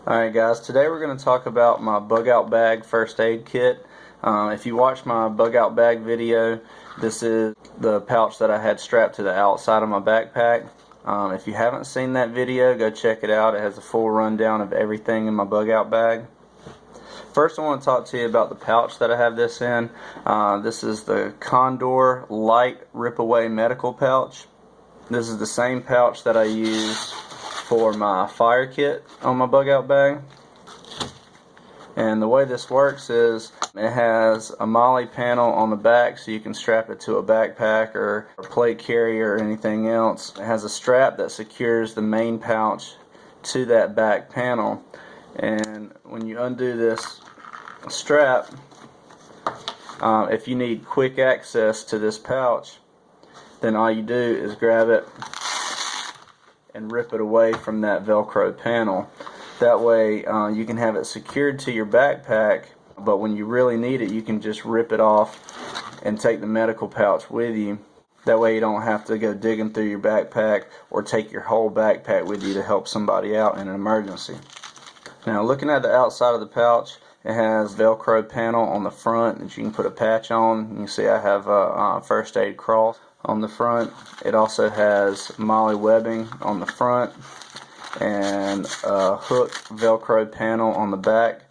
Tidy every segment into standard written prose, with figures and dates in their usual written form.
Alright guys, today we're going to talk about my bug out bag first aid kit. If you watched my bug out bag video, this is the pouch that I had strapped to the outside of my backpack. If you haven't seen that video, go check it out. It has a full rundown of everything in my bug out bag. First I want to talk to you about the pouch that I have this in. This is the Condor Light Rip Away Medical Pouch. This is the same pouch that I use for my fire kit on my bug out bag. And the way this works is it has a MOLLE panel on the back so you can strap it to a backpack or a plate carrier or anything else. It has a strap that secures the main pouch to that back panel, and when you undo this strap, if you need quick access to this pouch, then all you do is grab it and rip it away from that Velcro panel. That way you can have it secured to your backpack, but when you really need it, you can just rip it off and take the medical pouch with you. That way you don't have to go digging through your backpack or take your whole backpack with you to help somebody out in an emergency. Now, looking at the outside of the pouch, it has Velcro panel on the front that you can put a patch on. You can see I have a first aid cross on the front. It also has MOLLE webbing on the front and a hook Velcro panel on the back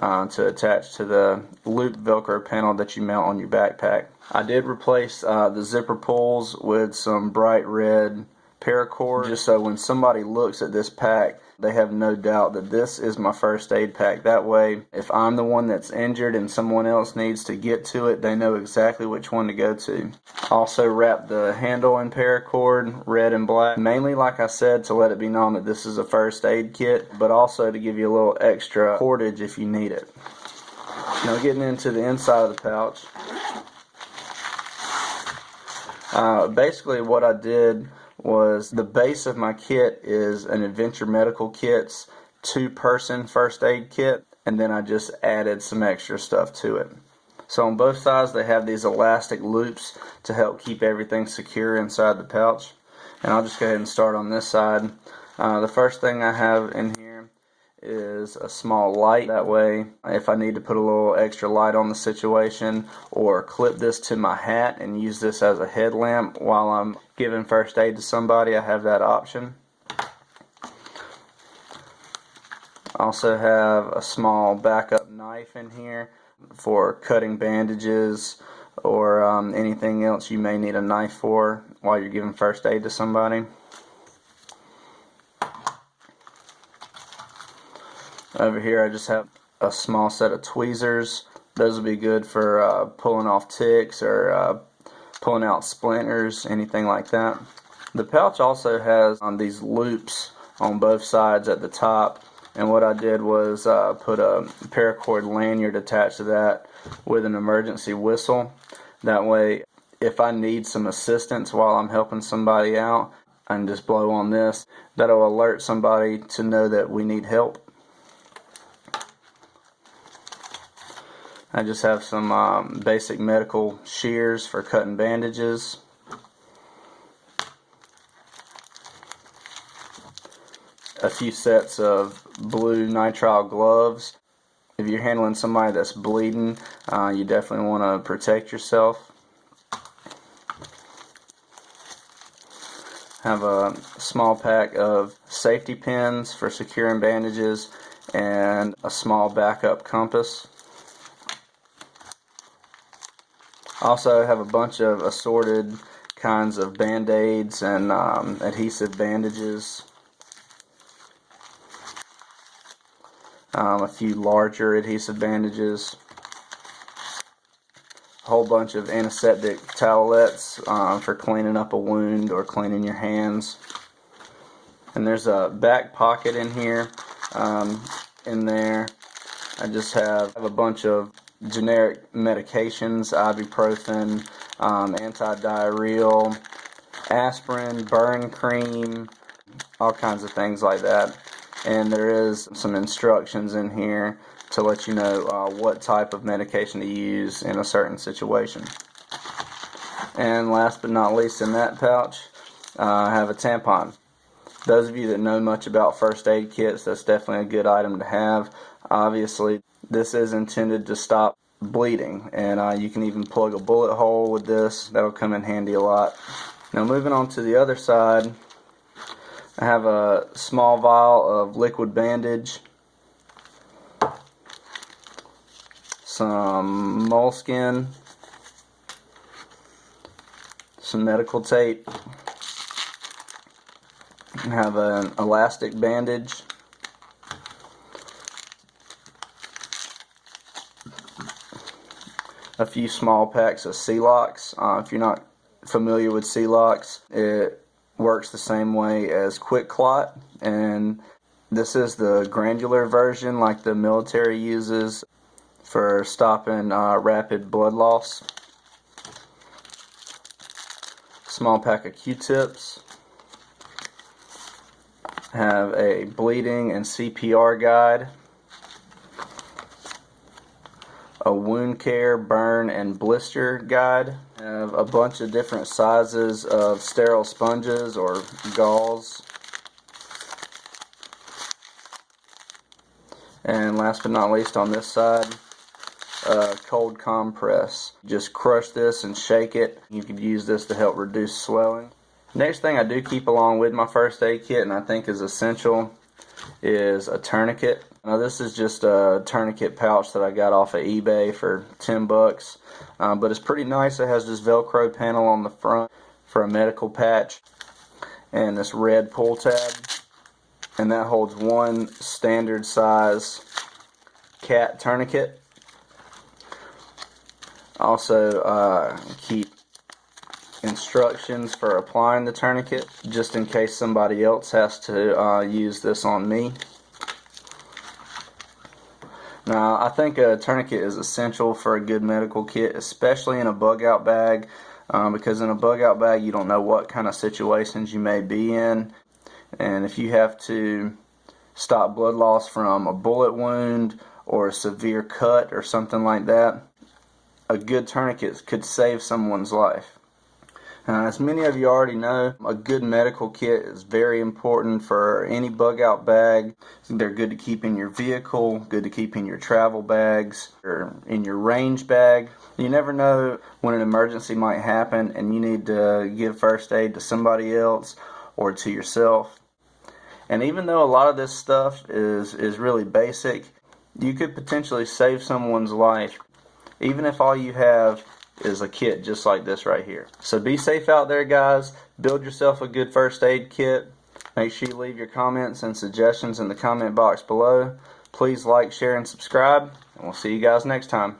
to attach to the loop Velcro panel that you mount on your backpack. I did replace the zipper pulls with some bright red paracord, just so when somebody looks at this pack, they have no doubt that this is my first aid pack. That way, if I'm the one that's injured and someone else needs to get to it, they know exactly which one to go to. Also wrap the handle in paracord, red and black, mainly, like I said, to let it be known that this is a first aid kit, but also to give you a little extra cordage if you need it. Now, getting into the inside of the pouch, basically what I did was, the base of my kit is an Adventure Medical Kit's 2-person first aid kit, and then I just added some extra stuff to it. So on both sides they have these elastic loops to help keep everything secure inside the pouch. And I'll just go ahead and start on this side. The first thing I have in here is a small light. That way, if I need to put a little extra light on the situation, or clip this to my hat and use this as a headlamp while I'm giving first aid to somebody, I have that option. I also have a small backup knife in here for cutting bandages or anything else you may need a knife for while you're giving first aid to somebody. Over here I just have a small set of tweezers. Those will be good for pulling off ticks or pulling out splinters, anything like that. The pouch also has these loops on both sides at the top, and what I did was put a paracord lanyard attached to that with an emergency whistle. That way, if I need some assistance while I'm helping somebody out, I can just blow on this. That'll alert somebody to know that we need help. I just have some basic medical shears for cutting bandages. A few sets of blue nitrile gloves. If you're handling somebody that's bleeding, you definitely want to protect yourself. Have a small pack of safety pins for securing bandages and a small backup compass. Also have a bunch of assorted kinds of band-aids and adhesive bandages. A few larger adhesive bandages. A whole bunch of antiseptic towelettes for cleaning up a wound or cleaning your hands. And there's a back pocket in here. In there I just have a bunch of generic medications, ibuprofen, anti-diarrheal, aspirin, burn cream, all kinds of things like that. And there is some instructions in here to let you know what type of medication to use in a certain situation. And last but not least, in that pouch, I have a tampon. Those of you that know much about first aid kits, that's definitely a good item to have. Obviously, this is intended to stop bleeding, and you can even plug a bullet hole with this. That'll come in handy a lot. Now moving on to the other side, I have a small vial of liquid bandage, some moleskin, some medical tape, I have an elastic bandage, a few small packs of Celox. If you're not familiar with Celox, it works the same way as QuikClot, and this is the granular version like the military uses for stopping rapid blood loss. Small pack of Q-tips. Have a bleeding and CPR guide. A wound care, burn, and blister guide. I have a bunch of different sizes of sterile sponges or gauze. And last but not least, on this side, a cold compress. Just crush this and shake it. You could use this to help reduce swelling. Next thing I do keep along with my first aid kit, and I think is essential, is a tourniquet. Now this is just a tourniquet pouch that I got off of eBay for 10 bucks, but it's pretty nice. It has this Velcro panel on the front for a medical patch and this red pull tab, and that holds one standard size cat tourniquet. Also keep instructions for applying the tourniquet just in case somebody else has to use this on me. Now I think a tourniquet is essential for a good medical kit, especially in a bug out bag, because in a bug out bag you don't know what kind of situations you may be in, and if you have to stop blood loss from a bullet wound or a severe cut or something like that, a good tourniquet could save someone's life. As many of you already know, a good medical kit is very important for any bug out bag. They're good to keep in your vehicle, good to keep in your travel bags, or in your range bag. You never know when an emergency might happen and you need to give first aid to somebody else or to yourself. And even though a lot of this stuff is really basic, you could potentially save someone's life, even if all you have is a kit just like this right here. So be safe out there, guys. Build yourself a good first aid kit. Make sure you leave your comments and suggestions in the comment box below. Please like, share, and subscribe, and we'll see you guys next time.